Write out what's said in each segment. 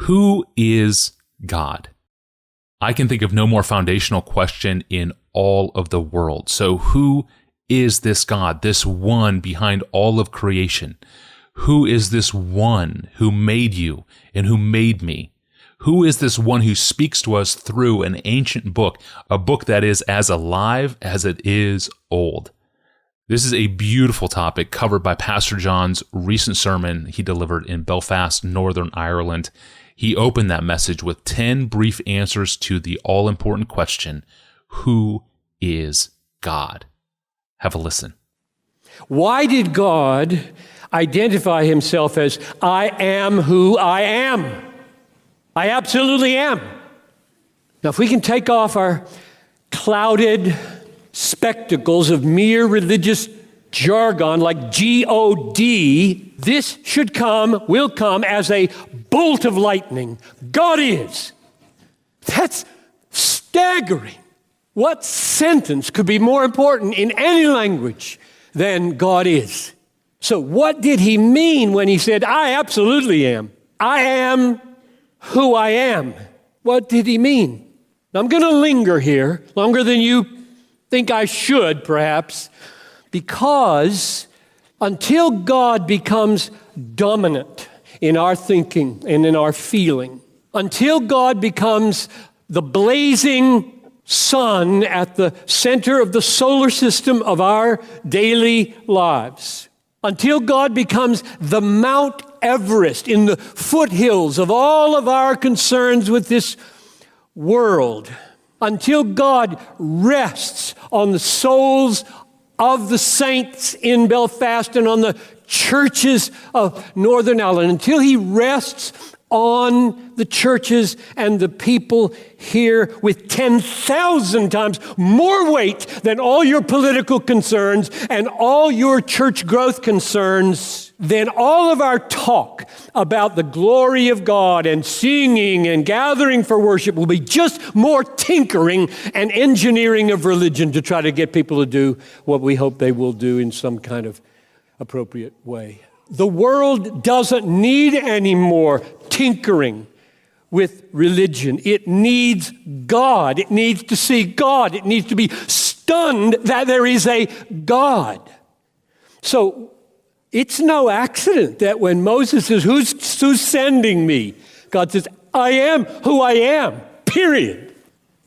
Who is God? I can think of no more foundational question in all of the world. So who is this God, this one behind all of creation? Who is this one who made you and who made me? Who is this one who speaks to us through an ancient book, a book that is as alive as it is old? This is a beautiful topic covered by Pastor John's recent sermon he delivered in Belfast, Northern Ireland. He opened that message with 10 brief answers to the all-important question, who is God? Have a listen. Why did God identify himself as, I am who I am? I absolutely am. Now, if we can take off our clouded spectacles of mere religious jargon like G-O-D, this will come as a bolt of lightning. God is. That's staggering. What sentence could be more important in any language than God is? So what did he mean when he said, I absolutely am? I am who I am. What did he mean? Now, I'm going to linger here longer than you think I should, perhaps, because until God becomes dominant in our thinking and in our feeling, until God becomes the blazing sun at the center of the solar system of our daily lives, until God becomes the Mount Everest in the foothills of all of our concerns with this world, until God rests on the souls of the saints in Belfast and on the churches of Northern Ireland, until he rests on the churches and the people here with 10,000 times more weight than all your political concerns and all your church growth concerns, then all of our talk about the glory of God and singing and gathering for worship will be just more tinkering and engineering of religion to try to get people to do what we hope they will do in some kind of appropriate way. The world doesn't need any more tinkering with religion. It needs God. It needs to see God. It needs to be stunned that there is a God. So it's no accident that when Moses says, who's sending me? God says, I am who I am, period.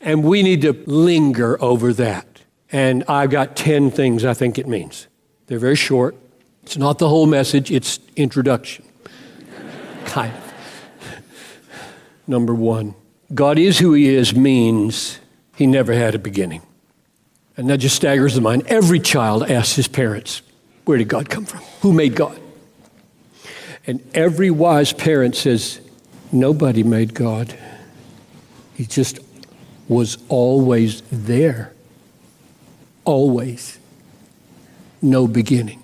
And we need to linger over that. And I've got 10 things I think it means. They're very short. It's not the whole message, it's introduction. Kind of. Number one, God is who he is means he never had a beginning. And that just staggers the mind. Every child asks his parents, where did God come from? Who made God? And every wise parent says, nobody made God. He just was always there. Always. No beginning.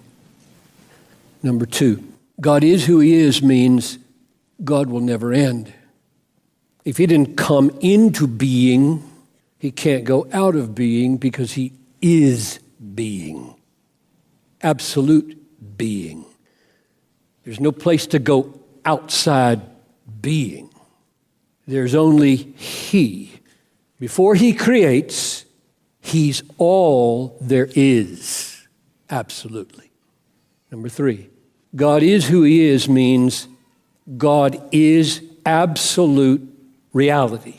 Number two, God is who he is means God will never end. If he didn't come into being, he can't go out of being because he is being. Absolute being. There's no place to go outside being. There's only he. Before he creates, he's all there is. Absolutely. Number three, God is who he is means God is absolute reality.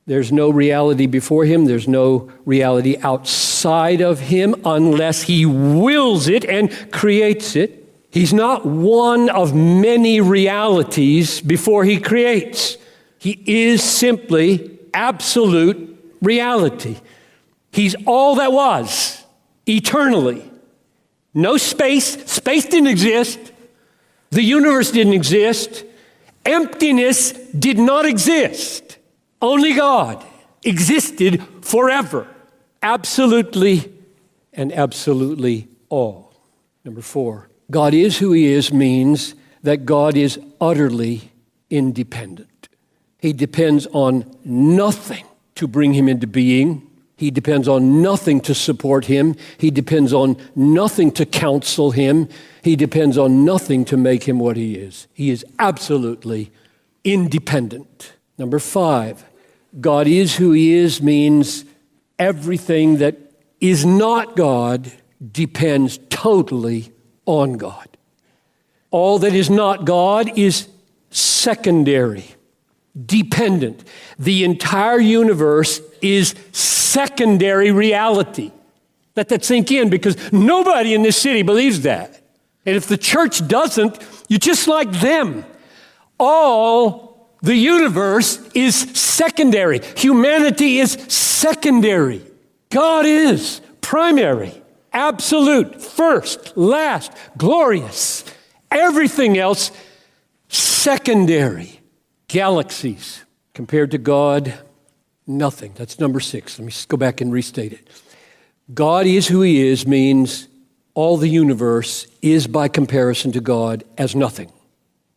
There's no reality before him. There's no reality outside of him unless he wills it and creates it. He's not one of many realities before he creates. He is simply absolute reality. He's all that was, eternally. No space. Space didn't exist. The universe didn't exist. Emptiness did not exist. Only God existed forever. Absolutely and absolutely all. Number four, God is who he is means that God is utterly independent. He depends on nothing to bring him into being. He depends on nothing to support him. He depends on nothing to counsel him. He depends on nothing to make him what he is. He is absolutely independent. Number 5, God is who he is means everything that is not God depends totally on God. All that is not God is secondary, dependent. The entire universe is secondary reality. Let that sink in, because nobody in this city believes that. And if the church doesn't, you're just like them. All the universe is secondary. Humanity is secondary. God is primary, absolute, first, last, glorious. Everything else, secondary. Galaxies, compared to God, nothing. That's number 6. Let me just go back and restate it. God is who he is means all the universe is by comparison to God as nothing.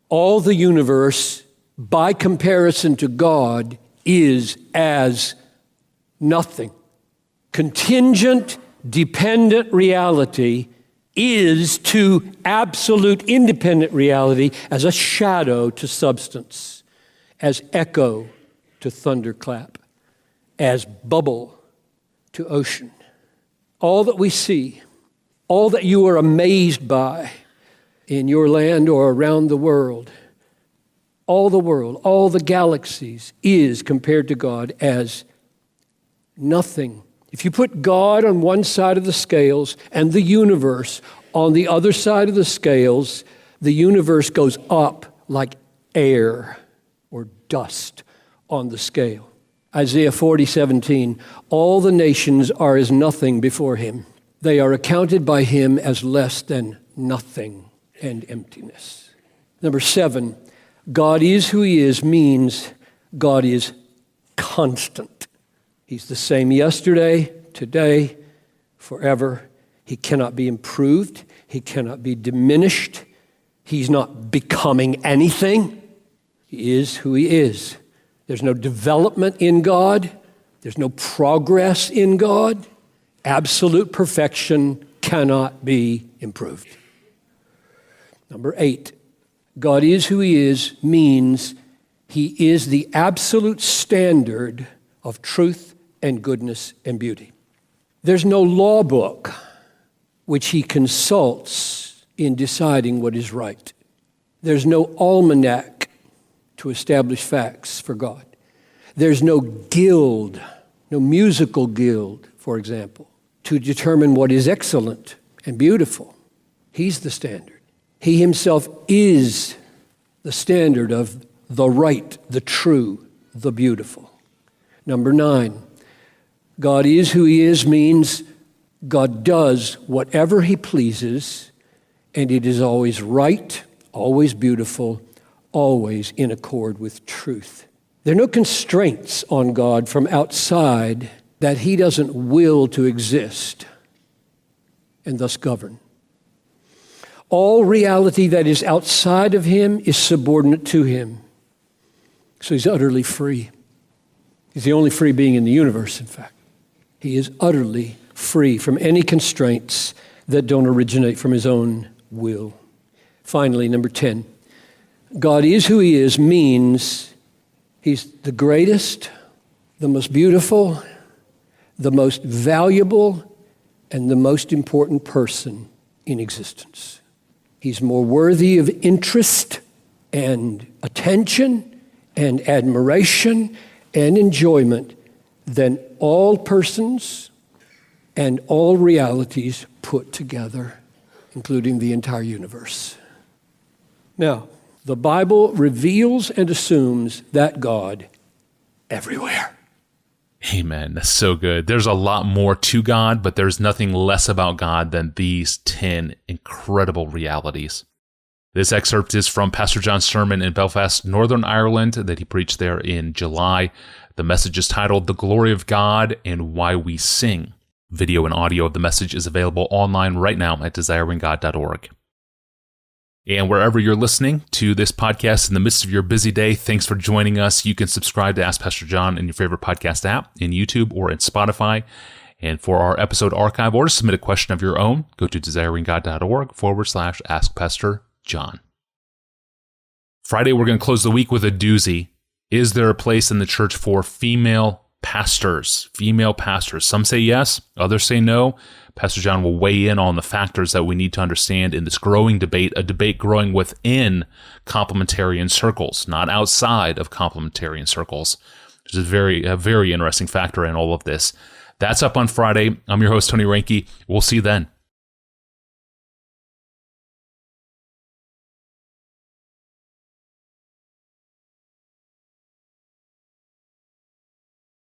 All the universe by comparison to God is as nothing. Contingent, dependent reality is to absolute independent reality as a shadow to substance, as echo to thunderclap, as bubble to ocean. All that we see, all that you are amazed by in your land or around the world, all the galaxies is compared to God as nothing. If you put God on one side of the scales and the universe on the other side of the scales, the universe goes up like air or dust on the scale. Isaiah 40:17, all the nations are as nothing before him. They are accounted by him as less than nothing and emptiness. Number 7, God is who he is means God is constant. He's the same yesterday, today, forever. He cannot be improved. He cannot be diminished. He's not becoming anything. He is who he is. There's no development in God. There's no progress in God. Absolute perfection cannot be improved. Number 8, God is who he is means he is the absolute standard of truth and goodness and beauty. There's no law book which he consults in deciding what is right. There's no almanac to establish facts for God. There's no guild, no musical guild, for example, to determine what is excellent and beautiful. He's the standard. He himself is the standard of the right, the true, the beautiful. Number 9, God is who he is means God does whatever he pleases, and it is always right, always beautiful, always in accord with truth. There are no constraints on God from outside that he doesn't will to exist and thus govern. All reality that is outside of him is subordinate to him. So he's utterly free. He's the only free being in the universe, in fact. He is utterly free from any constraints that don't originate from his own will. Finally, number 10, God is who he is means he's the greatest, the most beautiful, the most valuable, and the most important person in existence. He's more worthy of interest and attention and admiration and enjoyment than all persons and all realities put together, including the entire universe. Now, the Bible reveals and assumes that God everywhere. Amen. That's so good. There's a lot more to God, but there's nothing less about God than these 10 incredible realities. This excerpt is from Pastor John's sermon in Belfast, Northern Ireland, that he preached there in July. The message is titled, The Glory of God and Why We Sing. Video and audio of the message is available online right now at desiringgod.org. And wherever you're listening to this podcast in the midst of your busy day, thanks for joining us. You can subscribe to Ask Pastor John in your favorite podcast app, in YouTube or in Spotify. And for our episode archive or to submit a question of your own, go to desiringgod.org/askpastorjohn. Friday, we're going to close the week with a doozy. Is there a place in the church for female pastors? Female pastors. Some say yes, others say no. Pastor John will weigh in on the factors that we need to understand in this growing debate, a debate growing within complementarian circles, not outside of complementarian circles. There's a very interesting factor in all of this. That's up on Friday. I'm your host, Tony Reinke. We'll see you then.